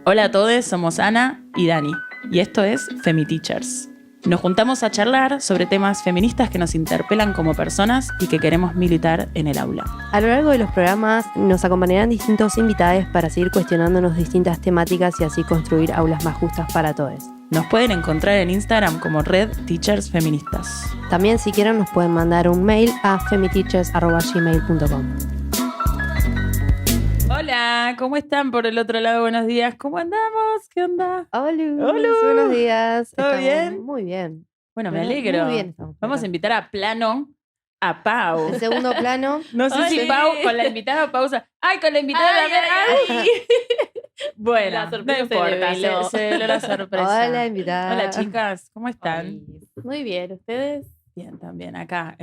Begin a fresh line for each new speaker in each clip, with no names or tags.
Hola a todos, somos Ana y Dani y esto es FemiTeachers. Nos juntamos a charlar sobre temas feministas que nos interpelan como personas y que queremos militar en el aula.
A lo largo de los programas nos acompañarán distintos invitados para seguir cuestionándonos distintas temáticas y así construir aulas más justas para todos.
Nos pueden encontrar en Instagram como Red Teachers Feministas.
También si quieren nos pueden mandar un mail a femiteachers@gmail.com.
Hola, ¿cómo están por el otro lado? Buenos días, ¿cómo andamos? ¿Qué onda?
Hola,
Hola.
buenos días.
¿Todo
Estamos
bien?
Muy bien.
Bueno, me alegro.
Muy bien estamos.
Vamos a invitar a plano a Pau.
En segundo plano.
No sé si
Sí.
Pau con la invitada pausa. ¡Ay, con la invitada
Ay,
también!
ay,
¡Ay! Bueno,
La
no
sorpresa se
importa,
develó.
se veló la sorpresa.
Hola, invitada.
Hola, chicas, ¿cómo están?
Muy bien, ¿ustedes?
Bien, también acá.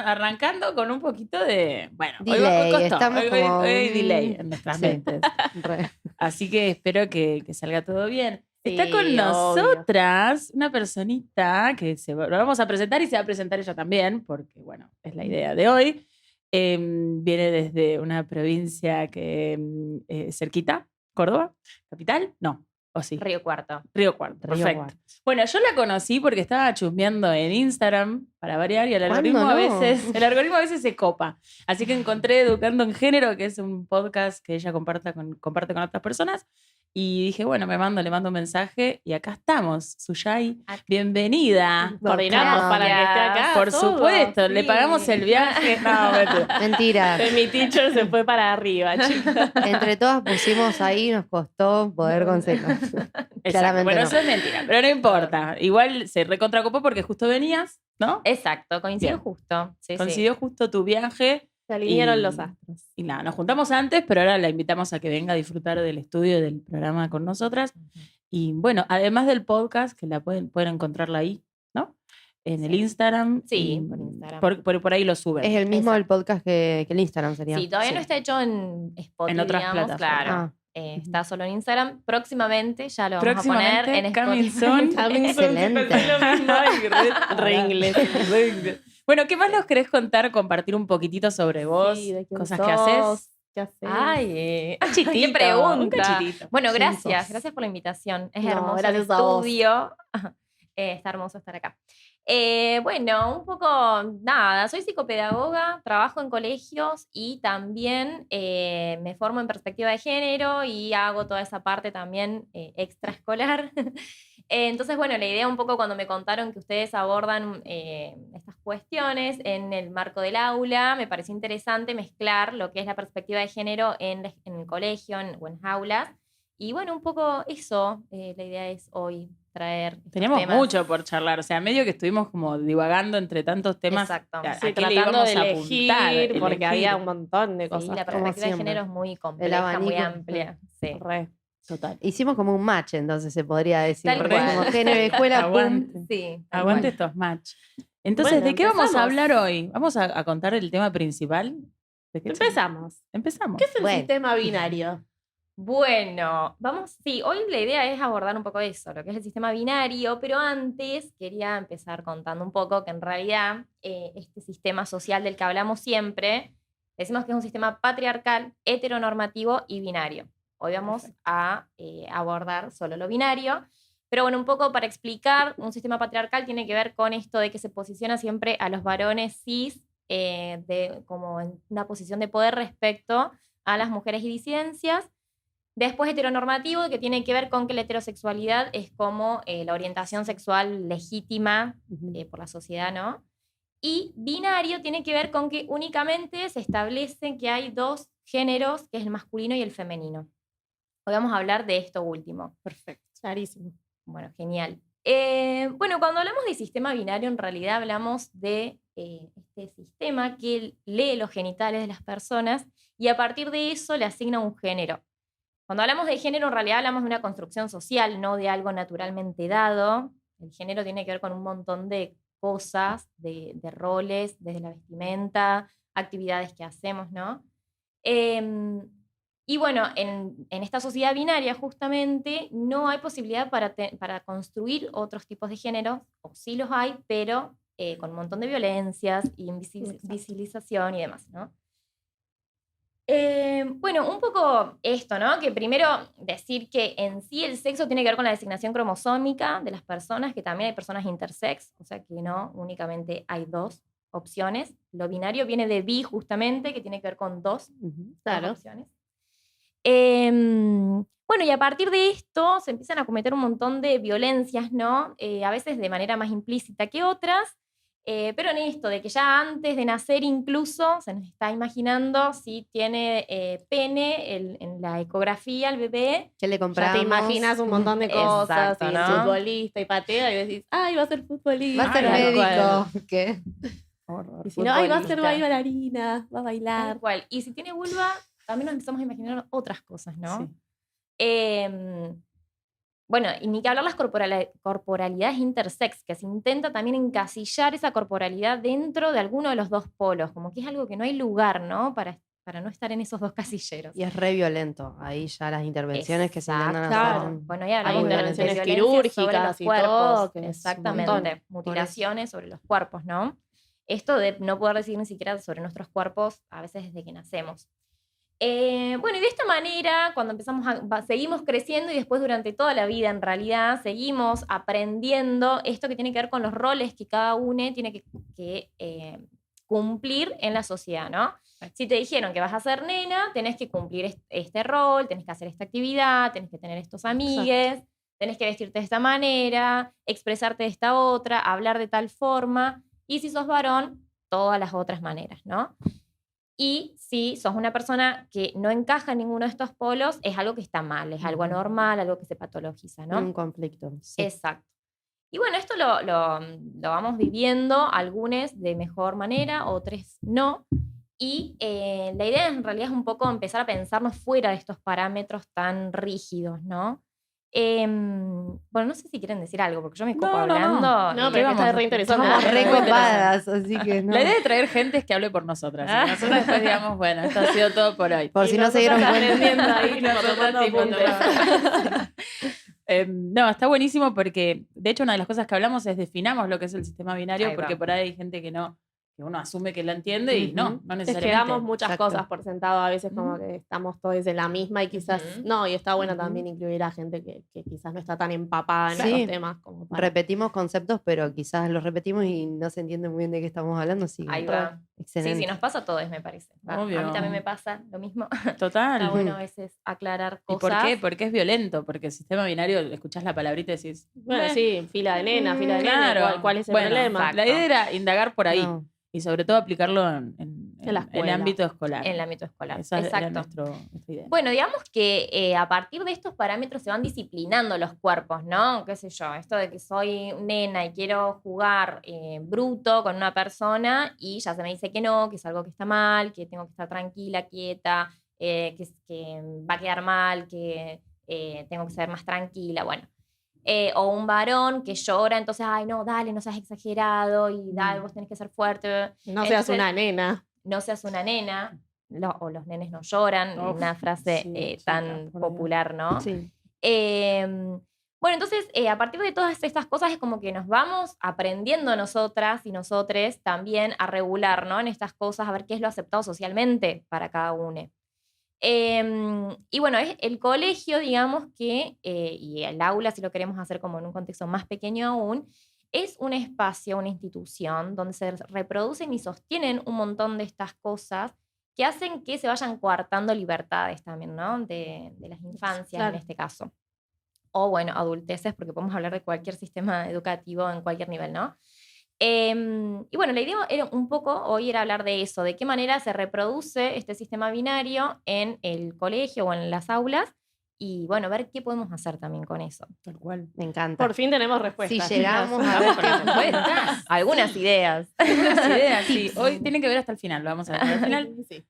Arrancando con un poquito de... Bueno,
Delay,
hoy costó.
estamos
Hoy
como-
hay delay en nuestras
Sí.
mentes.
Re.
Así que espero que salga todo bien. Está
Sí,
con
obvio.
nosotras una personita que lo vamos a presentar y se va a presentar ella también, porque, bueno, es la idea de hoy. Viene desde una provincia que cerquita, Córdoba, capital, no, o sí,
Río Cuarto.
Río Cuarto,
Río
perfecto.
Cuarto.
Bueno, yo la conocí porque estaba chusmeando en Instagram, para variar, y el
¿Cuándo
algoritmo,
no?
el algoritmo a veces se copa. Así que encontré Educando en Género, que es un podcast que ella comparte con otras personas, y dije, bueno, le mando un mensaje, y acá estamos, Suyai, bienvenida.
Coordinamos
Gracias.
para que esté acá.
Por
todo,
supuesto, le
sí.
pagamos el viaje. No, mentira.
Mentira.
Mi teacher se fue para arriba, chicos.
Entre todas pusimos ahí, nos costó poder conseguirlo.
Exacto.
Claramente
Bueno,
no.
eso es mentira, pero no importa. Igual se recontracopó porque justo venías, ¿no?
Exacto, coincidió
Bien.
justo. Sí,
Coincidió justo tu viaje.
Se alinearon
y-
los astros.
Y nada, nos juntamos antes, pero ahora la invitamos a que venga a disfrutar del estudio y del programa con nosotras. Y bueno, además del podcast, que pueden encontrarla ahí, ¿no? En el
Sí.
Instagram.
Sí,
y
por Instagram.
Por ahí lo suben.
Es el mismo
Exacto.
del podcast que el Instagram sería.
Sí, todavía
Sí.
no está hecho en Spotify,
En otras
digamos,
plataformas.
claro.
Ah.
Está solo en Instagram. Próximamente ya lo vamos a
Próximamente,
poner en
coming
Spotify.
soon.
Excelente.
Re inglés.
Re inglés. Bueno, ¿qué más nos querés contar, compartir un poquitito sobre vos?
Sí, de quién
Cosas
sos,
que haces.
¿Qué haces?
Ay, un
qué
cachitito,
pregunta.
un cachitito.
Bueno,
Sí,
gracias.
sos.
Gracias por la invitación. Es
No,
hermoso el
gracias a vos.
estudio. Está hermoso estar acá. Bueno, un poco, nada, soy psicopedagoga, trabajo en colegios y también me formo en perspectiva de género y hago toda esa parte también extraescolar. Entonces, bueno, la idea un poco cuando me contaron que ustedes abordan estas cuestiones en el marco del aula, me pareció interesante mezclar lo que es la perspectiva de género en el colegio o en aulas. Y bueno, un poco eso, la idea es hoy traer estos
Teníamos
temas.
mucho por charlar, o sea, medio que estuvimos como divagando entre tantos temas.
Exacto.
¿A
Sí,
qué le
tratando
íbamos
de
a
elegir,
apuntar?
porque
Elegir.
había un montón de
Sí,
cosas.
como
La perspectiva de
siempre.
género es muy compleja, muy
abanico.
amplia. Sí.
Re.
Total.
Hicimos como un match, entonces se podría decir.
Tal
porque
cual.
como género y escuela, pum.
Aguante.
Sí, tal
Aguante
cual.
estos match. Entonces,
Bueno,
¿de qué vamos a
empezamos.
hablar hoy? ¿Vamos a contar el tema principal? ¿De qué
Empezamos.
Empezamos.
¿Qué es el
Bueno.
sistema binario?
Bueno, sí, hoy la idea es abordar un poco eso, lo que es el sistema binario, pero antes quería empezar contando un poco que en realidad este sistema social del que hablamos siempre, decimos que es un sistema patriarcal, heteronormativo y binario. Hoy vamos a abordar solo lo binario, pero bueno, un poco para explicar, un sistema patriarcal tiene que ver con esto de que se posiciona siempre a los varones cis como en una posición de poder respecto a las mujeres y disidencias. Después heteronormativo, que tiene que ver con que la heterosexualidad es como la orientación sexual legítima por la sociedad, ¿no? Y binario tiene que ver con que únicamente se establece que hay dos géneros, que es el masculino y el femenino. Hoy vamos a hablar de esto último.
Perfecto, clarísimo.
Bueno, genial. Bueno, cuando hablamos de sistema binario, en realidad hablamos de este sistema que lee los genitales de las personas y a partir de eso le asigna un género. Cuando hablamos de género, en realidad hablamos de una construcción social, no de algo naturalmente dado. El género tiene que ver con un montón de cosas, de roles, desde la vestimenta, actividades que hacemos, ¿no? Y bueno, en esta sociedad binaria justamente no hay posibilidad para construir otros tipos de géneros, o sí los hay, pero con un montón de violencias y invisibilización y demás, ¿no? Bueno, un poco esto, ¿no? Que primero decir que en sí el sexo tiene que ver con la designación cromosómica de las personas, que también hay personas intersex, o sea que no únicamente hay dos opciones. Lo binario viene de bi justamente, que tiene que ver con dos
Claro.
opciones. Bueno, y a partir de esto se empiezan a cometer un montón de violencias, ¿no? A veces de manera más implícita que otras, pero en esto, de que ya antes de nacer incluso se nos está imaginando si tiene pene en la ecografía el bebé.
¿Qué le
Ya
compramos?
te imaginas un montón de cosas,
Exacto,
y
¿no?
futbolista y patea, y decís, ay, va a ser futbolista.
Va a ser
Tal
médico. ¿Qué?
Y si no, ay, va a ser
Futbolista.
bailarina, va a
Tal
bailar.
cual. Y si tiene vulva, también nos empezamos a imaginar otras cosas, ¿no?
Sí.
Bueno, y ni que hablar las corporalidades intersex, que se intenta también encasillar esa corporalidad dentro de alguno de los dos polos, como que es algo que no hay lugar, ¿no? Para no estar en esos dos casilleros.
Y es re violento. Ahí ya las intervenciones que se intentan hacer.
Exacto.
son-
Bueno, ahí
Hay
hablamos de
intervenciones
violencia
quirúrgicas
sobre los
y
cuerpos.
todo, que es un
Exactamente.
montón.
Mutilaciones sobre los cuerpos, ¿no? Esto de no poder decir ni siquiera sobre nuestros cuerpos, a veces desde que nacemos. Bueno, y de esta manera, cuando empezamos seguimos creciendo y después durante toda la vida, en realidad, seguimos aprendiendo esto que tiene que ver con los roles que cada uno tiene que cumplir en la sociedad, ¿no? Si te dijeron que vas a ser nena, tenés que cumplir este rol, tenés que hacer esta actividad, tenés que tener estos amigues, tenés que vestirte de esta manera, expresarte de esta otra, hablar de tal forma, y si sos varón, todas las otras maneras, ¿no? Y si sos una persona que no encaja en ninguno de estos polos, es algo que está mal, es algo anormal, algo que se patologiza, ¿no?
Un conflicto. Sí.
Exacto. Y bueno, esto lo vamos viviendo, algunos de mejor manera, otros no. Y la idea en realidad es un poco empezar a pensarnos fuera de estos parámetros tan rígidos, ¿no? Bueno, no sé si quieren decir algo, porque yo me copo
No, no, no.
hablando.
No,
y
pero
vamos
está
a-
re interesante.
Estamos re
Muy
copadas, así que no.
La idea de traer gente es que hable por nosotras. Y nosotros después digamos, bueno, esto ha sido todo por hoy.
Por si no se dieron cuenta.
aprendiendo ahí,
Y nosotras
tomando
tipo,
apuntes.
no, está buenísimo porque, de hecho, una de las cosas que hablamos es definamos lo que es el sistema binario,
Ahí va.
porque por ahí hay gente que no, que uno asume que la entiende y no
Es que
necesariamente.
damos muchas
Exacto.
cosas por sentado, a veces como que estamos todos en la misma y quizás no, y está bueno
Ujú.
también incluir a gente que quizás no está tan empapada en
Sí.
estos temas como para...
Repetimos conceptos, pero quizás los repetimos y no se entiende muy bien de qué estamos hablando. Así que
Ahí va.
excelente.
Sí, nos pasa a todos, me parece. A mí
Obvio.
también me pasa lo mismo.
Total.
Está bueno a veces aclarar
¿Y
cosas.
por qué? Porque es violento, porque el sistema binario, escuchás la palabrita y decís,
Bueno, sí, fila de nena, fila de nena,
claro.
¿cuál es el
Bueno,
problema?
exacto.
La idea era indagar por ahí
No.
y sobre todo aplicarlo en
la
el
escuela.
ámbito escolar.
En el ámbito escolar.
Esa era
Exacto.
nuestra idea.
Bueno, digamos que a partir de estos parámetros se van disciplinando los cuerpos, ¿no? ¿Qué sé yo? Esto de que soy nena y quiero jugar bruto con una persona y ya se me dice que no, que es algo que está mal, que tengo que estar tranquila, quieta, que va a quedar mal, que tengo que ser más tranquila, bueno. O un varón que llora, entonces, ay, no, dale, no seas exagerado y dale, vos tenés que ser fuerte.
No seas
Entonces,
una nena.
no seas una nena, o los nenes no lloran,
Uf,
una frase
sí,
tan
chica, por Dios.
popular, ¿no?
Sí.
Bueno, entonces, a partir de todas estas cosas es como que nos vamos aprendiendo nosotras y nosotres también a regular, ¿no? En estas cosas, a ver qué es lo aceptado socialmente para cada uno. Y bueno, es el colegio, digamos que, y el aula, si lo queremos hacer como en un contexto más pequeño aún, es un espacio, una institución donde se reproducen y sostienen un montón de estas cosas que hacen que se vayan coartando libertades también, ¿no? De las infancias
Claro.
en este caso. O bueno, adulteces, porque podemos hablar de cualquier sistema educativo en cualquier nivel, ¿no? Y bueno, la idea era un poco hoy era hablar de eso, de qué manera se reproduce este sistema binario en el colegio o en las aulas, y bueno, ver qué podemos hacer también con eso.
Tal cual.
Me encanta.
Por fin tenemos
Si
respuestas.
llegamos a ver qué
Algunas ideas.
Algunas ideas, sí. Hoy tienen que ver hasta el final, lo vamos a ver hasta el final.
Sí.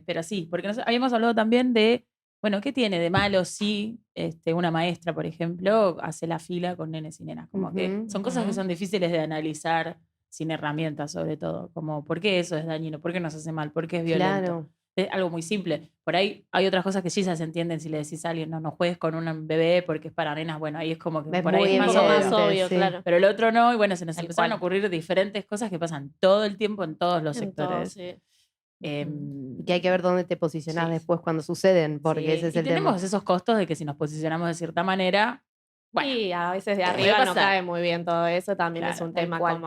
Pero sí, porque habíamos hablado también de, bueno, ¿qué tiene de malo si una maestra, por ejemplo, hace la fila con nenes y nenas? Como que
Ujú,
son cosas que
ujú.
son difíciles de analizar sin herramientas, sobre todo. Como, ¿por qué eso es dañino? ¿Por qué nos hace mal? ¿Por qué es violento?
Claro.
Es algo muy simple. Por ahí hay otras cosas que sí ya se entienden si le decís a alguien, no juegues con un bebé porque es para nenas. Bueno, ahí es como que
Es
por ahí
muy
es más
evidente,
obvio.
Más obvio,
sí.
claro.
Pero el otro no, y bueno, se nos
Tal
empezaron
cual.
a ocurrir diferentes cosas que pasan todo el tiempo en todos los sectores.
Entonces,
Y que hay que ver dónde te posicionás después cuando suceden, porque
Sí,
ese es
y
el tema.
tenemos esos costos de que si nos posicionamos de cierta manera, bueno,
Y a veces de
puede
arriba no
pasar.
cae muy bien todo eso, también es
Claro,
un
tal
tema
cual.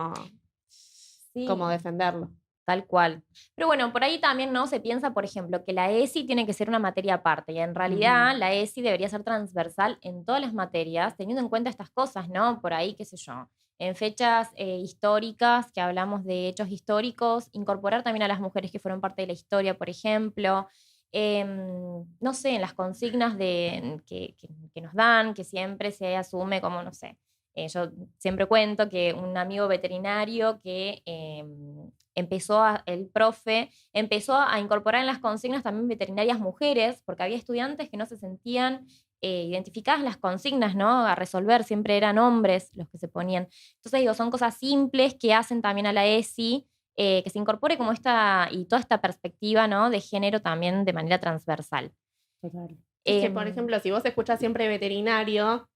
Sí.
como defenderlo.
Tal cual. Pero bueno, por ahí también no se piensa, por ejemplo, que la ESI tiene que ser una materia aparte. Y en realidad la ESI debería ser transversal en todas las materias, teniendo en cuenta estas cosas, ¿no? Por ahí, qué sé yo. En fechas históricas, que hablamos de hechos históricos, incorporar también a las mujeres que fueron parte de la historia, por ejemplo. No sé, en las consignas que nos dan, que siempre se asume como, no sé. Yo siempre cuento que un amigo veterinario que el profe empezó a incorporar en las consignas también veterinarias mujeres, porque había estudiantes que no se sentían identificadas en las consignas, ¿no? A resolver, siempre eran hombres los que se ponían. Entonces digo, son cosas simples que hacen también a la ESI, que se incorpore como y toda esta perspectiva, ¿no? De género también de manera transversal.
total.
Es que, por ejemplo, si vos escuchás siempre veterinario,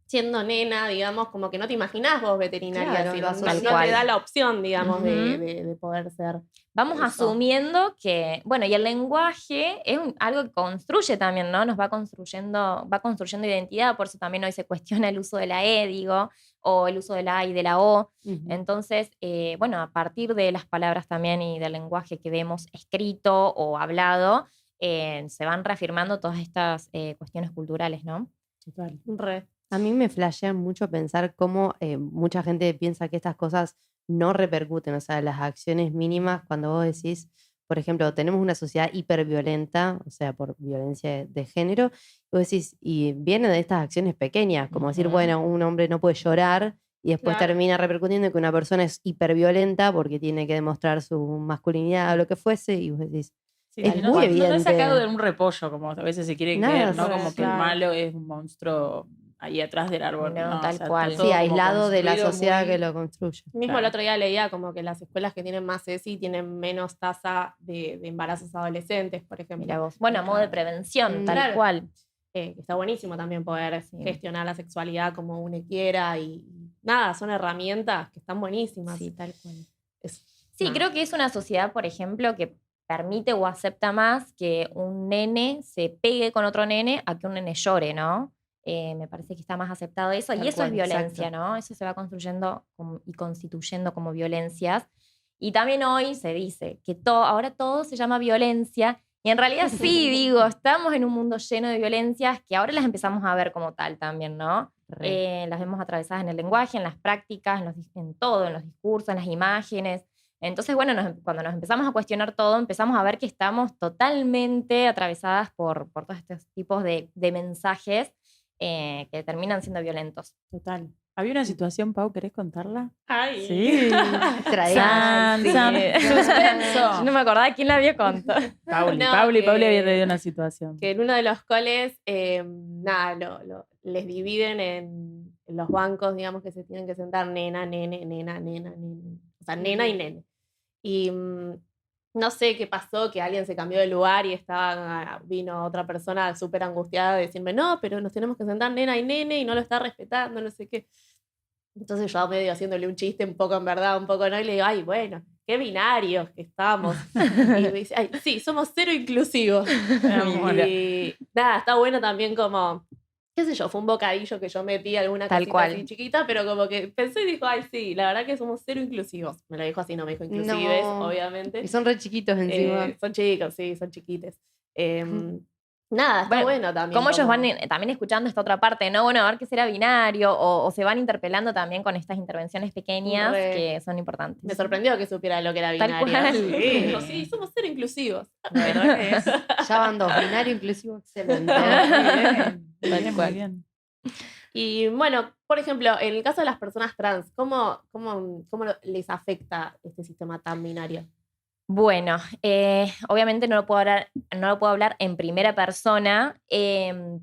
siendo nena, digamos, como que no te imaginás vos veterinaria,
Claro,
así,
lo
no
asociás.
te da la opción, digamos,
Ujú.
de poder ser.
Vamos
eso.
asumiendo que, bueno, y el lenguaje es algo que construye también, ¿no? Nos va construyendo identidad, por eso también hoy se cuestiona el uso de la E, digo, o el uso de la A y de la O. Entonces, bueno, a partir de las palabras también y del lenguaje que vemos escrito o hablado, se van reafirmando todas estas cuestiones culturales, ¿no?
Total.
Re.
A mí me flashea mucho pensar cómo mucha gente piensa que estas cosas no repercuten, o sea, las acciones mínimas, cuando vos decís, por ejemplo, tenemos una sociedad hiperviolenta, o sea, por violencia de género, y vos decís, y viene de estas acciones pequeñas, como decir,
Ujú.
bueno, un hombre no puede llorar, y después
Claro.
termina repercutiendo en que una persona es hiperviolenta porque tiene que demostrar su masculinidad o lo que fuese, y vos decís,
Sí,
es
sí,
muy
no es
evidente.
sacado de un repollo, como a veces se quiere
Nada,
creer, ¿no? Como que el
claro.
malo es un monstruo ahí atrás del árbol.
No,
No, o
tal
sea,
cual.
está todo
Sí,
como
aislado de la
construido
sociedad
muy-
que lo construye.
Mismo el
Claro.
otro día leía como que las escuelas que tienen más ESI tienen menos tasa de embarazos adolescentes, por ejemplo.
Mira vos. Bueno, a modo de prevención, tal
Claro.
cual.
Que está buenísimo también poder
Sí.
gestionar la sexualidad como uno quiera y nada, son herramientas que están buenísimas.
Sí, tal cual. Sí,
Nada.
creo que es una sociedad, por ejemplo, que permite o acepta más que un nene se pegue con otro nene a que un nene llore, ¿no? Me parece que está más aceptado eso.
Tal
Y eso
cual,
es violencia,
exacto.
¿no? Eso se va construyendo y constituyendo como violencias. Y también hoy se dice que ahora todo se llama violencia. Y en realidad sí, digo, estamos en un mundo lleno de violencias que ahora las empezamos a ver como tal también, ¿no? Las vemos atravesadas en el lenguaje, en las prácticas, en todo, en los discursos, en las imágenes. Entonces, bueno, cuando nos empezamos a cuestionar todo, empezamos a ver que estamos totalmente atravesadas por todos estos tipos de mensajes que terminan siendo violentos.
Total. Había una situación, Pau, ¿querés contarla?
Ay.
Sí.
Traía.
Sí.
Suspenso.
Yo no me acordaba quién la había contado.
Pauli,
No,
Pauli
que-
había tenido una situación.
Que en uno de los coles, nada, les dividen en los bancos, digamos que se tienen que sentar nena, nene, nena, nena, nene. O sea, nena y nene. Y no sé qué pasó, que alguien se cambió de lugar y vino otra persona súper angustiada a decirme, no, pero nos tenemos que sentar nena y nene y no lo está respetando, no sé qué. Entonces yo medio haciéndole un chiste, un poco en verdad, un poco no, y le digo, ay, bueno, qué binarios que estamos. Y me dice, ay, sí, somos cero inclusivos. Y nada, está bueno también como, qué sé yo, fue un bocadillo que yo metí alguna
Tal
cosita
cual.
así chiquita, pero como que pensé y dijo, ay, sí, la verdad que somos cero inclusivos. Me lo dijo así, no me dijo inclusives,
No.
obviamente.
Y son re chiquitos encima.
Son chicos, sí, son chiquites. Nada, está bueno también.
Como ellos van también escuchando esta otra parte, ¿no? Bueno, a ver qué será binario, o se van interpelando también con estas intervenciones pequeñas
Re.
que son importantes.
Me sorprendió que supiera lo que era
Tal
binario.
cual.
Sí, dijo, sí, somos cero inclusivos.
La verdad que es.
Ya van dos, binario inclusivo excelente.
Muy bien, muy bien.
Y bueno, por ejemplo, en el caso de las personas trans, ¿cómo les afecta este sistema tan binario?
Bueno, obviamente no lo puedo hablar en primera persona,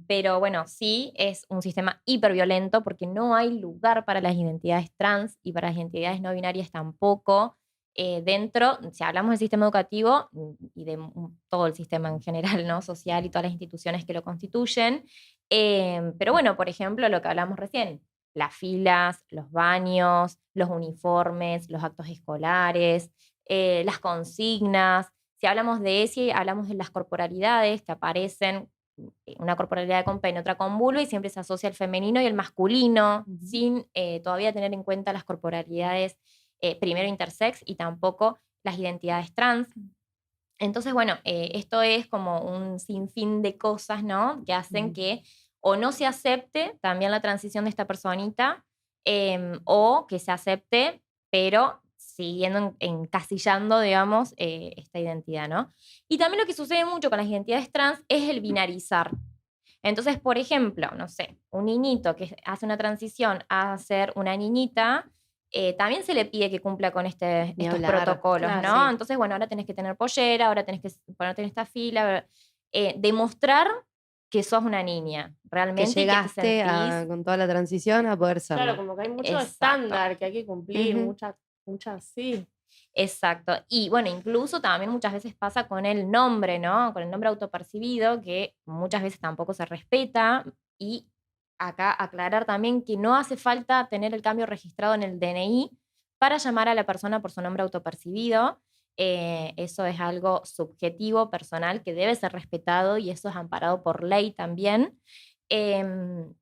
pero bueno, sí es un sistema hiperviolento porque no hay lugar para las identidades trans y para las identidades no binarias tampoco. Dentro, si hablamos del sistema educativo y de todo el sistema en general, ¿no? Social y todas las instituciones que lo constituyen. Pero bueno, por ejemplo, lo que hablamos recién, las filas, los baños, los uniformes, los actos escolares, las consignas, Si hablamos de ESI, hablamos de las corporalidades que aparecen, una corporalidad con pene, otra con vulva, y siempre se asocia el femenino y el masculino, sin todavía tener en cuenta las corporalidades primero intersex y tampoco las identidades trans. Entonces, bueno, esto es como un sinfín de cosas, ¿no? Que hacen que o no se acepte también la transición de esta personita, o que se acepte, pero siguiendo encasillando, digamos, esta identidad, ¿no? Y también lo que sucede mucho con las identidades trans es el binarizar. Entonces, por ejemplo, no sé, un niñito que hace una transición a ser una niñita, también se le pide que cumpla con estos protocolos,
claro,
¿no?
sí.
Entonces, bueno, ahora tenés que tener pollera, ahora tenés que ponerte en esta fila, demostrar que sos una niña,
Que
realmente, y
llegaste
que te sentís...
con toda la transición a poder serlo.
Claro, como que hay mucho
Exacto.
estándar que hay que cumplir,
Ujú.
muchas, sí.
Exacto. Y bueno, incluso también muchas veces pasa con el nombre, ¿no? Con el nombre autopercibido, que muchas veces tampoco se respeta. Y acá aclarar también que no hace falta tener el cambio registrado en el DNI para llamar a la persona por su nombre autopercibido. Eso es algo subjetivo, personal, que debe ser respetado, y eso es amparado por ley también. Em,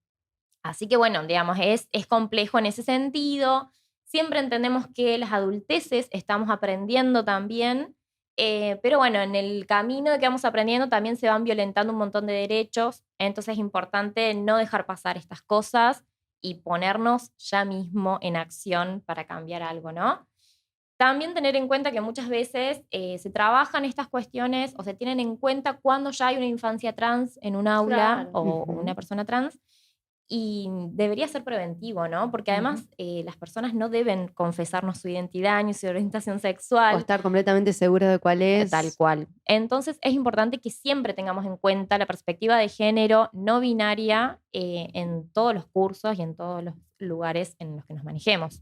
Así que bueno, digamos, es complejo en ese sentido. Siempre entendemos que las adulteces estamos aprendiendo también, pero bueno, en el camino de que vamos aprendiendo también se van violentando un montón de derechos, entonces es importante no dejar pasar estas cosas y ponernos ya mismo en acción para cambiar algo, ¿no? También tener en cuenta que muchas veces se trabajan estas cuestiones o se tienen en cuenta cuando ya hay una infancia trans en un aula,
Claro.
o
Ujú.
una persona trans, y debería ser preventivo, ¿no? Porque además las personas no deben confesarnos su identidad ni su orientación
O
sexual,
estar completamente seguro de cuál
tal
es.
cual. Entonces es importante que siempre tengamos en cuenta la perspectiva de género no binaria en todos los cursos y en todos los lugares en los que nos manejemos.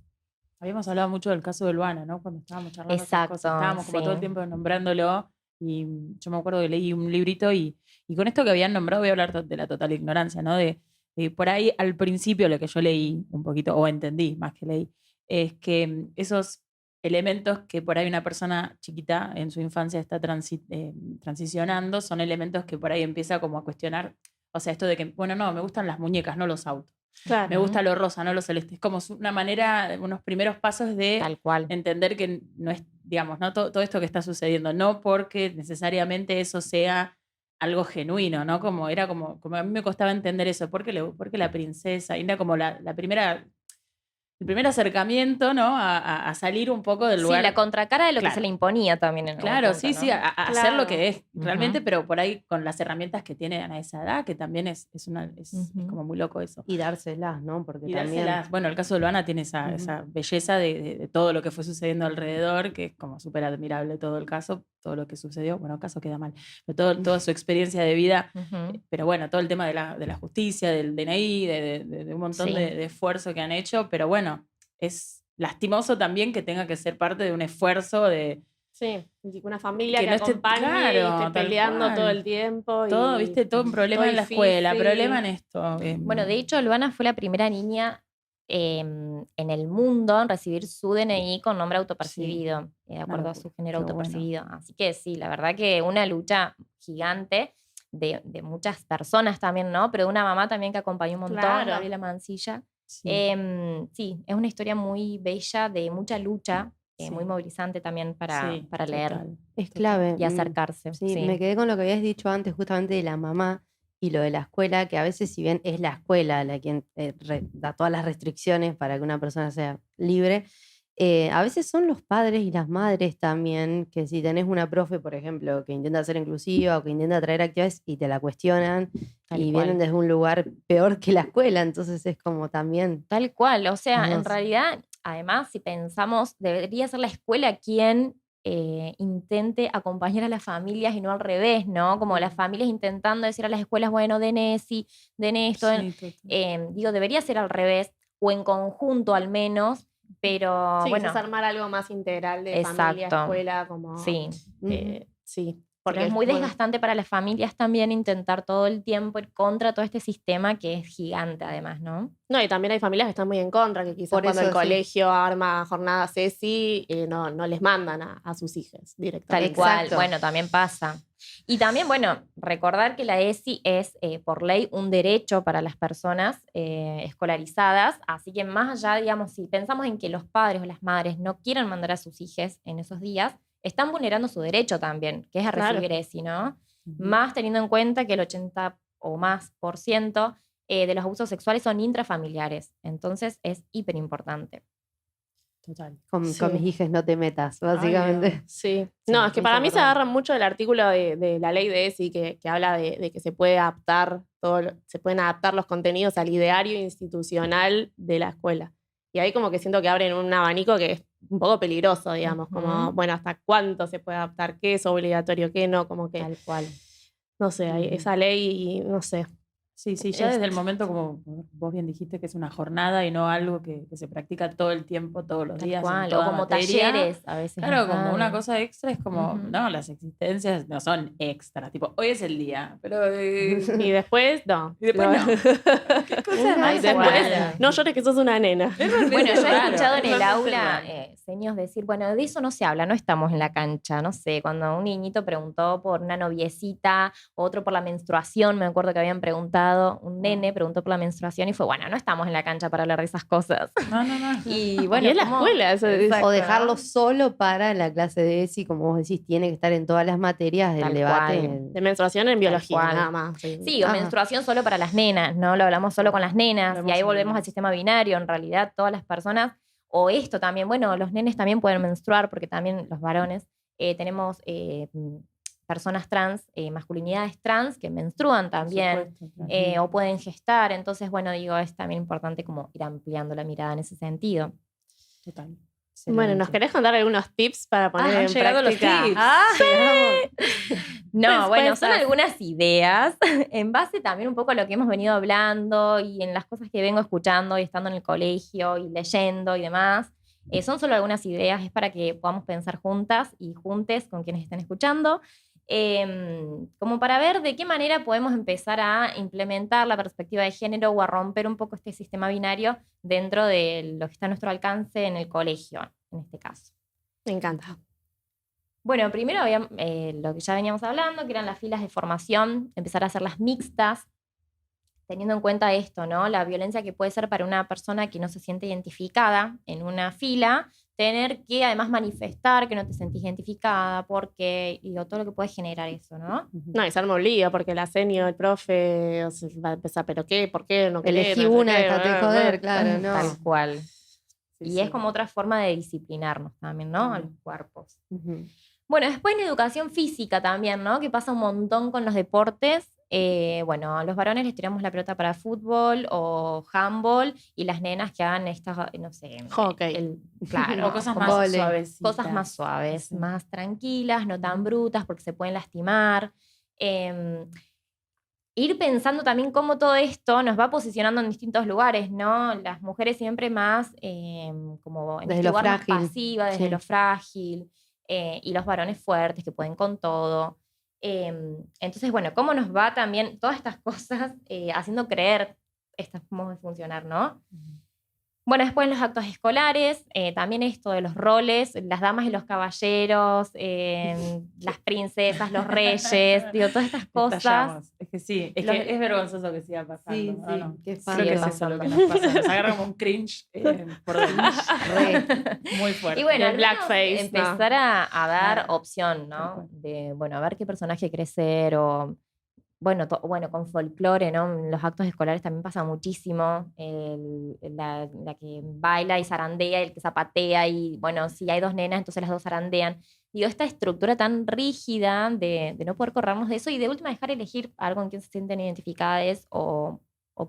Habíamos hablado mucho del caso de Luana, ¿no? Cuando estábamos charlando esas cosas.
Exacto,
Estábamos como todo el
sí.
tiempo nombrándolo. Y yo me acuerdo que leí un librito y con esto que habían nombrado voy a hablar de la total ignorancia, ¿no? De por ahí al principio lo que yo leí un poquito, o entendí más que leí, es que esos elementos que por ahí una persona chiquita en su infancia está transicionando son elementos que por ahí empieza como a cuestionar. O sea, esto de que, bueno, no, me gustan las muñecas, no los autos.
Claro.
Me gusta lo rosa, no lo celeste. Es como una manera, unos primeros pasos de
Tal cual.
entender que no es, digamos, ¿no? Todo esto que está sucediendo, no porque necesariamente eso sea algo genuino, ¿no? Como era como a mí me costaba entender eso, porque la princesa, y era como el primer acercamiento, ¿no? A salir un poco del
Sí,
lugar.
la contracara de lo que
Claro.
se le imponía también en algún
Claro,
punto,
sí,
¿no?
sí, a hacer lo que es
Ujú.
realmente, pero por ahí con las herramientas que tienen a esa edad, que también es
Ujú.
como muy loco eso.
Y dárselas, ¿no? Porque
Y
también.
dárselas. Bueno, el caso de Luana tiene esa belleza de todo lo que fue sucediendo alrededor, que es como súper admirable todo el caso, todo lo que sucedió. Bueno, el caso queda mal, pero toda su experiencia de vida.
Ujú.
Pero bueno, todo el tema de la justicia, del DNI, de un montón
Sí.
de esfuerzo que han hecho. Pero bueno, es lastimoso también que tenga que ser parte de un esfuerzo de.
Sí, y una familia
Que
que
no esté-
acompañe y
claro,
esté
tal
peleando
cual.
todo el tiempo.
Todo,
y
viste, todo un problema
todo
en la escuela,
difícil.
problema en esto.
Bueno, de hecho, Luana fue la primera niña en el mundo en recibir su DNI con nombre autopercibido, de acuerdo a su
locura,
género
qué bueno.
autopercibido. Así que sí, la verdad que una lucha gigante de muchas personas también, ¿no? Pero de una mamá también que acompañó un montón,
Claro.
Gabriela Mancilla.
Sí.
Sí, es una historia muy bella, de mucha lucha,
Sí.
muy movilizante también para
Sí,
leer
total,
Es
total.
clave.
y acercarse.
Sí,
Sí.
me quedé con lo que habías dicho antes justamente de la mamá y lo de la escuela, que a veces si bien es la escuela la quien da todas las restricciones para que una persona sea libre, a veces son los padres y las madres también, que si tenés una profe, por ejemplo, que intenta ser inclusiva o que intenta traer actividades y te la cuestionan
Tal
y
cual.
vienen desde un lugar peor que la escuela, entonces es como también.
Tal cual, o sea,
Las
en
dos.
realidad, además, si pensamos, debería ser la escuela quien intente acompañar a las familias y no al revés, ¿no? Como las familias intentando decir a las escuelas, bueno, den ESI, den esto,
Sí, total.
digo, debería ser al revés, o en conjunto al menos, pero
Sí,
bueno,
quizás armar algo más integral de familia,
exacto.
escuela, como.
Sí.
Sí.
Pero es muy desgastante para las familias también intentar todo el tiempo ir contra todo este sistema que es gigante además, ¿no?
No, y también hay familias que están muy en contra, que quizás
Por
cuando
eso,
el
sí.
colegio arma jornadas ESI, no les mandan a sus hijos
Tal
directamente.
cual,
Exacto.
bueno, también pasa. Y también, bueno, recordar que la ESI es por ley un derecho para las personas escolarizadas, así que más allá, digamos, si pensamos en que los padres o las madres no quieran mandar a sus hijos en esos días, están vulnerando su derecho también, que es a
Claro.
recibir ESI, ¿no?
Ujú.
Más teniendo en cuenta que el 80 o más por ciento de los abusos sexuales son intrafamiliares, entonces es hiper importante.
Total.
Con
Sí.
mis hijas no te metas, básicamente.
Dios.
Sí.
Sí,
No, es que para mí se
insoportable.
agarran mucho del artículo de la ley de ESI que habla de que se puede adaptar se pueden adaptar los contenidos al ideario institucional de la escuela. Y ahí como que siento que abren un abanico que es un poco peligroso, digamos, como,
Ujú.
bueno, ¿hasta cuánto se puede adaptar? ¿Qué es obligatorio? ¿Qué no? Como que,
Tal cual.
no sé,
Ujú.
esa ley, no sé.
Sí, ya
Es-
desde el momento, como vos bien dijiste, que es una jornada y no algo que se practica todo el tiempo, todos los
Tal
días, en
cual. O
toda
como
materia.
talleres a veces.
Claro,
nos
como una
dan.
cosa extra es como,
Ujú.
no, las existencias no son extras, tipo, hoy es el día, pero...
Y después, no.
Y después no. ¿Qué cosa
Una
más
Y después,
rara?
no llores que sos una nena.
Bueno, yo he
Claro,
escuchado en
es
el
realmente
aula
raro.
seños decir, bueno, de eso no se habla, no estamos en la cancha, no sé, cuando un niñito preguntó por una noviecita, otro por la menstruación, me acuerdo que habían preguntado, un nene preguntó por la menstruación y fue, bueno, no estamos en la cancha para hablar de esas cosas.
No.
Y bueno,
Y es la
¿cómo?
escuela, eso es-
Exacto,
O dejarlo
¿no?
solo para la clase de ESI, como vos decís, tiene que estar en todas las materias del
Tal
debate.
cual.
De menstruación en biología,
cual.
nada más. Sí.
Sí, o
Ah.
menstruación solo para las nenas, ¿no? Lo hablamos solo con las nenas, y ahí volvemos al
nenas.
sistema binario. En realidad, todas las personas, o esto también, bueno, los nenes también pueden menstruar, porque también los varones tenemos personas trans, masculinidades trans que menstruan también, o pueden gestar. Entonces, bueno, digo, es también importante como ir ampliando la mirada en ese sentido.
Total.
Bueno, ¿nos querés contar algunos tips para poner
han
en
llegado los
práctica?
tips.
Ah, no,
Pues,
bueno,
pues,
son algunas ideas en base también un poco a lo que hemos venido hablando y en las cosas que vengo escuchando y estando en el colegio y leyendo y demás. Son solo algunas ideas, es para que podamos pensar juntas y juntes con quienes estén escuchando, como para ver de qué manera podemos empezar a implementar la perspectiva de género o a romper un poco este sistema binario dentro de lo que está a nuestro alcance en el colegio, en este caso.
Me encanta.
Bueno, primero lo que ya veníamos hablando, que eran las filas de formación, empezar a hacerlas mixtas, teniendo en cuenta esto, ¿no? La violencia que puede ser para una persona que no se siente identificada en una fila, tener que además manifestar que no te sentís identificada, porque, y todo lo que puede generar eso, ¿no?
No, y se arma un lío porque la senio, el profe, o sea, va a empezar, ¿pero qué? ¿Por qué? ¿No querés?
Elegí
No sé
una,
qué,
déjate
bla,
joder,
bla.
claro, no.
Tal cual.
Sí,
Y
sí.
es como otra forma de disciplinarnos también, ¿no? A los cuerpos.
Ujú.
Bueno, después en educación física también, ¿no? Que pasa un montón con los deportes. Bueno, a los varones les tiramos la pelota para fútbol o handball y las nenas que hagan estas, no sé,
Hockey.
claro,
O cosas
como
más
vole.
suaves.
cosas más suaves,
Sí.
más tranquilas, no tan brutas porque se pueden lastimar. Ir pensando también cómo todo esto nos va posicionando en distintos lugares, ¿no? Las mujeres siempre más como en
Desde
este
lo
lugar más
frágil.
pasiva, desde
Sí.
lo frágil, y los varones fuertes que pueden con todo. Entonces, bueno, cómo nos va también todas estas cosas haciendo creer estos modos de funcionar, ¿no? Bueno, después los actos escolares, también esto de los roles, las damas y los caballeros, las princesas, los reyes, digo, todas estas cosas.
Estallamos. Es que sí, es
Los-
que es vergonzoso que siga pasando.
Sí,
¿no?
sí,
No.
qué
Sí,
Creo que es
es
eso lo que
pasando.
nos pasa. Nos agarra como un cringe por dentro. Muy fuerte.
Y bueno,
El
al menos
blackface,
empezar a dar
Claro.
opción,
Tal
¿no?
cual.
De, bueno, a ver qué personaje quiere ser o, bueno, bueno, con folclore, ¿no? En los actos escolares también pasa muchísimo. La que baila y zarandea, y el que zapatea y, bueno, si hay dos nenas, entonces las dos zarandean. Digo, esta estructura tan rígida de no poder corrernos de eso y de última dejar elegir algo en quien se sienten identificadas o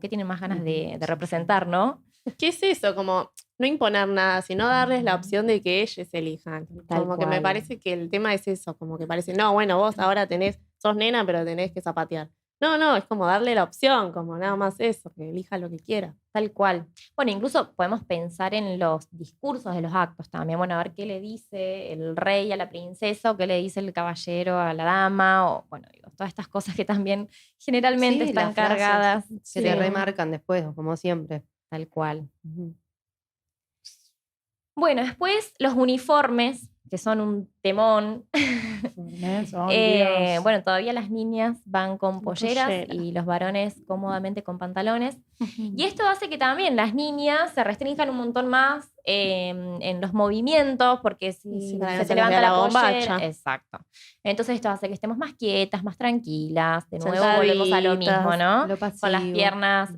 qué tienen más ganas de representar, ¿no?
¿Qué es eso? Como no imponer nada, sino darles la opción de que ellos elijan.
Tal
Como que me
cual.
parece que el tema es eso, como que parece, no, bueno, vos ahora sos nena, pero tenés que zapatear. No, es como darle la opción, como nada más eso, que elija lo que quiera.
Tal cual. Bueno, incluso podemos pensar en los discursos de los actos también. Bueno, a ver qué le dice el rey a la princesa o qué le dice el caballero a la dama, o bueno, digo, todas estas cosas que también generalmente
Sí,
están
las frases
cargadas.
que te remarcan después, como siempre.
Tal cual.
Ujú.
Bueno, después los uniformes, que son un temón.
Dios.
Bueno, todavía las niñas van con polleras
pollera.
y los varones cómodamente con pantalones. Y esto hace que también las niñas se restrinjan un montón más en los movimientos, porque si
para que
se
no
te
se les
levanta
vea
la
la
pollera.
bombacha.
Exacto. Entonces esto hace que estemos más quietas, más tranquilas. De nuevo volvemos a lo mismo,
Sentaditas,
¿no?
Lo
Con las
pasivo.
piernas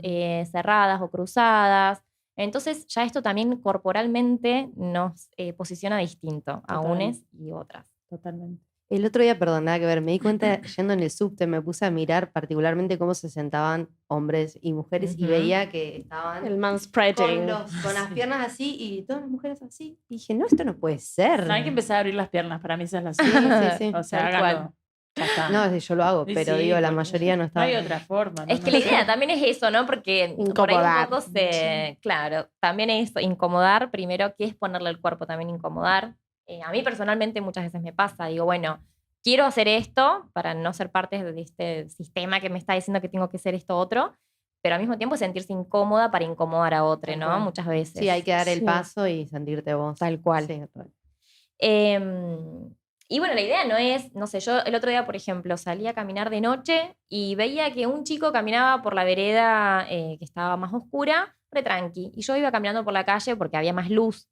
cerradas o cruzadas. Entonces ya esto también corporalmente nos posiciona distinto a
Total.
unes y otras.
Totalmente.
El otro día, perdón, nada que ver, me di cuenta yendo en el subte, me puse a mirar particularmente cómo se sentaban hombres y mujeres y
Ujú.
veía que estaban
El manspreading.
con las
Sí.
piernas así y todas las mujeres así. Y dije, no, esto no puede ser.
No, hay que empezar a abrir las piernas, para mí esa es la
Sí,
solución.
sí, sí.
O sea,
tal
háganlo.
cual.
Ya está.
No, yo lo hago,
Sí,
pero
sí,
digo, la
porque
mayoría no
No
está.
hay otra forma.
Es
¿no?
que la idea también es eso, ¿no? Porque por ahí un
Incomodar.
poco claro, también es incomodar, primero, ¿qué es ponerle el cuerpo también incomodar? A mí personalmente muchas veces me pasa, digo, bueno, quiero hacer esto para no ser parte de este sistema que me está diciendo que tengo que hacer esto otro, pero al mismo tiempo sentirse incómoda para incomodar a otro,
Tal
¿no?
cual.
Muchas veces.
Sí, hay que dar el
Sí.
paso y sentirte vos.
Tal cual.
Sí, total.
Y bueno, la idea no es, no sé, yo el otro día, por ejemplo, salí a caminar de noche y veía que un chico caminaba por la vereda que estaba más oscura, re tranqui, y yo iba caminando por la calle porque había más luz.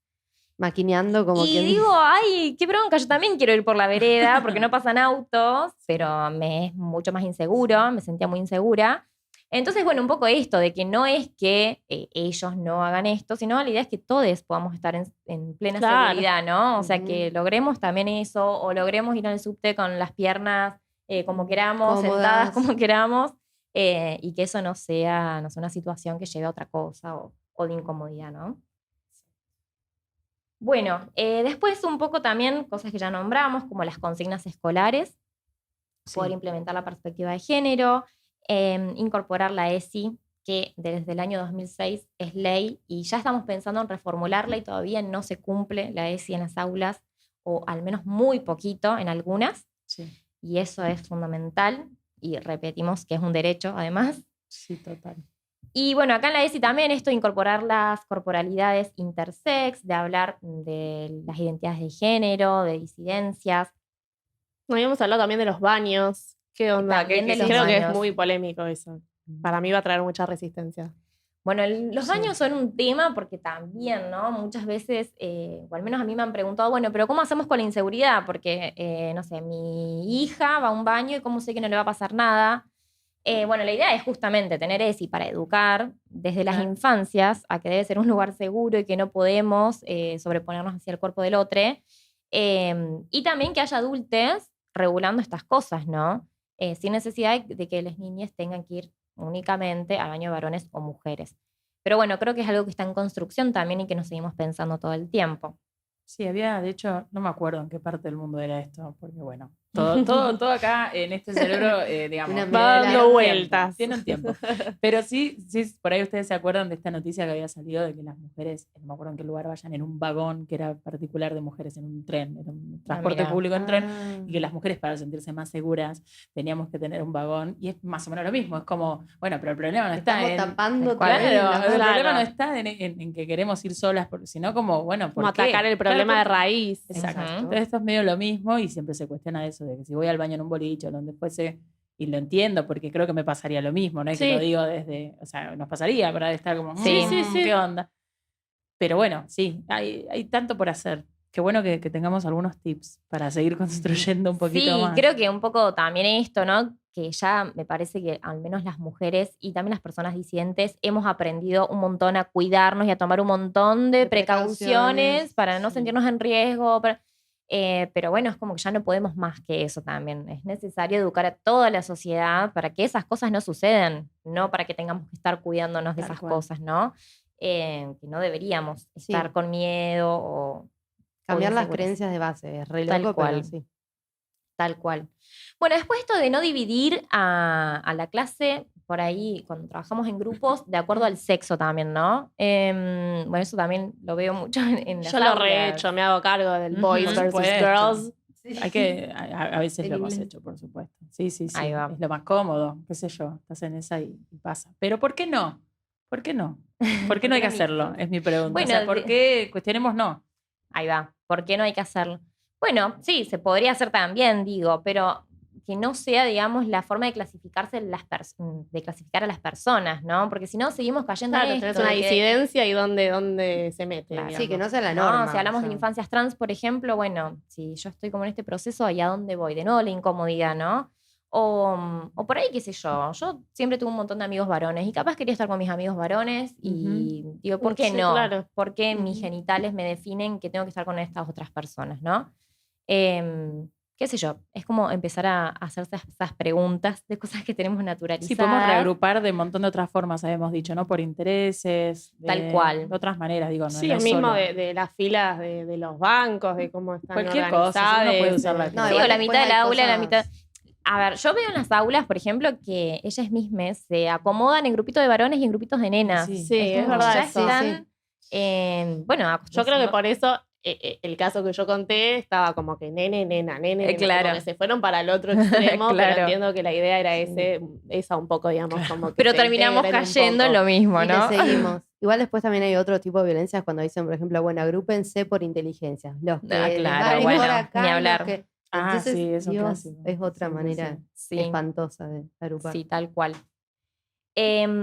Maquineando como
Y
quien
digo, ay, qué bronca, yo también quiero ir por la vereda porque no pasan autos, pero me es mucho más inseguro, me sentía muy insegura. Entonces, bueno, un poco esto de que no es que ellos no hagan esto, sino la idea es que todos podamos estar en plena
Claro.
seguridad, ¿no? O sea, que
Ujú.
logremos también eso, o logremos ir al subte con las piernas como queramos,
Cómodas.
sentadas como queramos, y que eso no sea una situación que lleve a otra cosa o de incomodidad, ¿no? Bueno, después un poco también cosas que ya nombramos, como las consignas escolares, poder
Sí.
implementar la perspectiva de género, incorporar la ESI, que desde el año 2006 es ley, y ya estamos pensando en reformularla y todavía no se cumple la ESI en las aulas, o al menos muy poquito en algunas,
Sí,
y eso es fundamental, y repetimos que es un derecho además.
sí, total.
Y bueno, acá en la ESI también esto de incorporar las corporalidades intersex, de hablar de las identidades de género, de disidencias.
No habíamos hablado también de los baños. ¿Qué onda?
También de los
Creo que es
baños.
muy polémico eso. Para mí va a traer mucha resistencia.
Bueno, los
Sí.
baños son un tema porque también, ¿no? Muchas veces, o al menos a mí me han preguntado, bueno, pero ¿cómo hacemos con la inseguridad? Porque, no sé, mi hija va a un baño y ¿cómo sé que no le va a pasar nada? Bueno, la idea es justamente tener ESI para educar desde las
Claro.
infancias a que debe ser un lugar seguro y que no podemos sobreponernos hacia el cuerpo del otro. Y también que haya adultos regulando estas cosas, ¿no? Sin necesidad de que las niñas tengan que ir únicamente al baño de varones o mujeres. Pero bueno, creo que es algo que está en construcción también y que nos seguimos pensando todo el tiempo.
Sí, había, de hecho, no me acuerdo en qué parte del mundo era esto, porque bueno, todo acá en este cerebro, digamos,
Una
Va
medida.
dando
tiene un
vueltas.
tiempo, tiene un tiempo. Pero sí, por ahí ustedes se acuerdan de esta noticia que había salido de que las mujeres, no me acuerdo en qué lugar vayan, en un vagón que era particular de mujeres, en un tren, en un transporte
mira.
público en tren,
Ah.
y que las mujeres para sentirse más seguras teníamos que tener un vagón, y es más o menos lo mismo, es como, bueno, pero el problema no está
Estamos
en...
tapando
Tal cual.
también
Claro,
las
el
cosas.
problema no está en que queremos ir solas, sino como, bueno, ¿por
Como
qué?
atacar el
Claro,
problema de
porque-
raíz.
Exacto.
Ujú.
Entonces esto es medio lo mismo y siempre se cuestiona eso, de que si voy al baño en un boliche o donde fuese, y lo entiendo porque creo que me pasaría lo mismo, no es que
Sí.
lo digo desde, o sea, nos pasaría para estar como,
Sí.
Sí.
¿qué onda? Pero bueno, sí, hay tanto por hacer. Qué bueno que tengamos algunos tips para seguir construyendo un poquito
Sí,
más.
creo que un poco también esto, ¿no? Que ya me parece que al menos las mujeres y también las personas disidentes hemos aprendido un montón a cuidarnos y a tomar un montón de
De
precauciones
precauciones,
para no
sí.
sentirnos en riesgo. Pero bueno, es como que ya no podemos más que eso también. Es necesario educar a toda la sociedad para que esas cosas no sucedan, no para que tengamos que estar cuidándonos de
Tal
esas
cual.
cosas, ¿no? Que no deberíamos
Sí.
estar con miedo o
Cambiar las
inseguras.
creencias de base, es re
Tal
loco,
cual.
pero sí.
Tal cual. Bueno, después esto de no dividir a la clase, por ahí, cuando trabajamos en grupos, de acuerdo al sexo también, ¿no? Bueno, eso también lo veo mucho en las
Yo lo
aulas.
rehecho, me hago cargo del
Ujú.
boys
Por
versus
supuesto.
girls.
Hay que, a veces
El
lo hemos
inglés.
hecho, por supuesto. Sí, sí, sí.
Ahí va.
Es lo más cómodo, qué sé yo. Estás en esa y pasa. Pero ¿por qué no? ¿Por qué no? ¿Por qué no hay que hacerlo? Es mi pregunta.
Bueno,
o sea, ¿por qué cuestionemos no?
Ahí va. ¿Por qué no hay que hacerlo? Bueno, sí, se podría hacer también, digo, pero que no sea, digamos, la forma de clasificar a las personas, ¿no? Porque si no, seguimos cayendo
Claro,
en
tenés
esto.
una
de que-
disidencia y dónde se mete.
Claro.
Sí, que
digamos.
no sea la
No,
norma.
si hablamos
o sea.
de infancias trans, por ejemplo, bueno, si yo estoy como en este proceso, ¿y a dónde voy? De nuevo la incomodidad, ¿no? O por ahí, qué sé yo. Yo siempre tuve un montón de amigos varones y capaz quería estar con mis amigos varones y digo, ¿por qué
Sí,
no?
claro.
¿Por qué mis
Ujú.
genitales me definen que tengo que estar con estas otras personas, ¿no? Qué sé yo, es como empezar a hacerse esas preguntas de cosas que tenemos naturalizadas.
Sí, podemos reagrupar de un montón de otras formas, habíamos dicho, ¿no? Por intereses.
Tal cual.
De otras maneras, digo, no,
Sí,
no
el
es
mismo
solo-
de las filas de los bancos, de cómo están
Cualquier cosa, si uno puede
organizadas.
usar la
No,
Sí,
clase.
igual
o la
después
mitad del
hay
aula, la
cosas-
mitad. A ver, yo veo en las aulas, por ejemplo, que ellas mismas se acomodan en grupitos de varones y en grupitos de nenas.
Sí,
Sí, es
como
verdad
ya
eso.
están, bueno,
Yo creo que por eso el caso que yo conté estaba como que nene, nena, nene, nena,
claro.
como que se fueron para el otro extremo,
Claro.
pero entiendo que la idea era esa un poco, digamos, como que
Pero
se
terminamos
integren un
cayendo en
poco.
lo mismo,
Y le
¿no?
seguimos. Igual después también hay otro tipo de violencias cuando dicen, por ejemplo, bueno, agrúpense por inteligencia. Los que
Ah,
les
claro,
va mejor
bueno,
acá,
ni
los
hablar.
que-
Ah,
Entonces,
sí, es un
Dios,
clásico.
es otra
Sí,
manera
Sí.
espantosa de agrupar.
Sí, tal cual.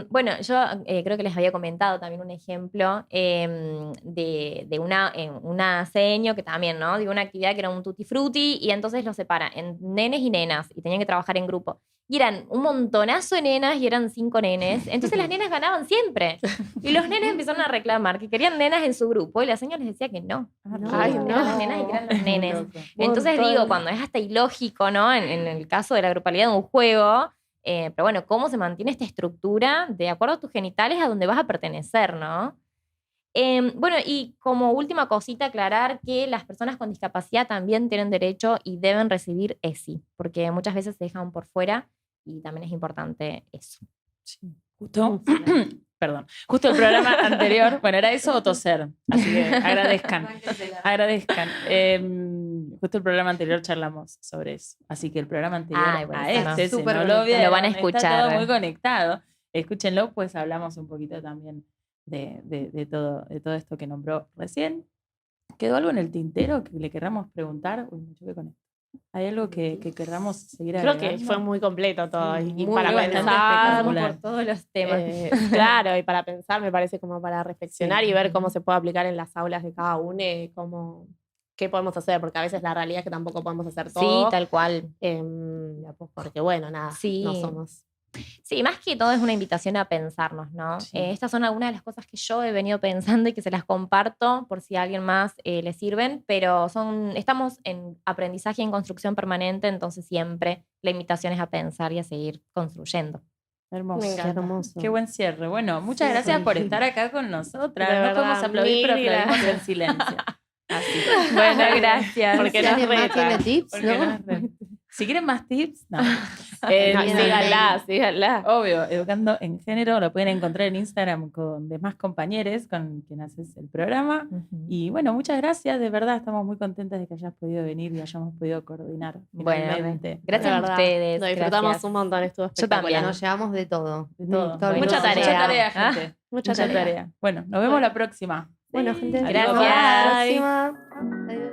Bueno, yo creo que les había comentado también un ejemplo de una seño que también, ¿no? De una actividad que era un tutti frutti y entonces los separa en nenes y nenas y tenían que trabajar en grupo. Y eran un montonazo de nenas y eran 5 nenes. Entonces las nenas ganaban siempre. Y los nenes empezaron a reclamar que querían nenas en su grupo y la señora les decía que no.
Ay,
Que
no.
eran las nenas y que eran los
Muy
nenes.
loco.
Entonces
Montón.
digo, cuando es hasta ilógico, ¿no? En el caso de la grupalidad de un juego, pero bueno, ¿cómo se mantiene esta estructura de acuerdo a tus genitales a donde vas a pertenecer, ¿no? Bueno, y como última cosita, aclarar que las personas con discapacidad también tienen derecho y deben recibir ESI, porque muchas veces se dejan por fuera y también es importante eso.
Sí. Justo, perdón, justo el programa anterior, bueno, era eso o toser, así que agradezcan. Agradezcan. Justo el programa anterior charlamos sobre eso. Así que el programa anterior
Ay,
a
buenísimo.
este, si
Súper
no lo
conectado.
vieron,
Lo van a
está
escuchar.
todo muy conectado. Escúchenlo, pues hablamos un poquito también de todo esto que nombró recién. ¿Quedó algo en el tintero que le querramos preguntar? Uy, me choqué con esto. ¿Hay algo que querramos seguir
Creo que
agregando?
fue muy completo todo.
Sí,
y
muy
para
bastante
pensar,
espectacular.
Por todos los temas.
claro, y para pensar me parece como para reflexionar
Sí.
y ver cómo se puede aplicar en las aulas de cada uno, qué podemos hacer, porque a veces la realidad es que tampoco podemos hacer
Sí,
todo.
tal cual.
Porque bueno, nada,
Sí.
no somos.
Sí, más que todo es una invitación a pensarnos, ¿no?
Sí.
Estas son algunas de las cosas que yo he venido pensando y que se las comparto por si a alguien más le sirven, pero estamos en aprendizaje y en construcción permanente, entonces siempre la invitación es a pensar y a seguir construyendo.
Hermoso.
Me
Qué
encanta.
hermoso.
Qué buen cierre. Bueno, muchas
Sí,
gracias
sí.
por estar acá con nosotras.
De
No podemos
verdad,
aplaudir, pero
mil
aplaudimos
gracias.
en silencio. Así.
Bueno, gracias.
Porque
Si
nos
alguien más
reta.
tiene tips,
Porque
¿no?
nos re- Si quieren más tips, no.
No,
Bien,
síganla.
Obvio, Educando en Género lo pueden encontrar en Instagram con demás compañeros con quien haces el programa. Y bueno, muchas gracias, de verdad, estamos muy contentas de que hayas podido venir y hayamos podido coordinar.
Bueno,
finalmente.
gracias
De
a
verdad,
ustedes.
Lo disfrutamos
gracias.
un montón, estuvo
Yo
espectacular.
también.
Nos llevamos de todo.
De todo.
Todo el
Mucha
mundo.
tarea.
Mucha tarea, gente.
Mucha
Mucha
tarea.
tarea. Bueno, nos vemos la próxima.
Bueno, gente,
Adiós.
nos vemos la
Gracias.
próxima. Adiós.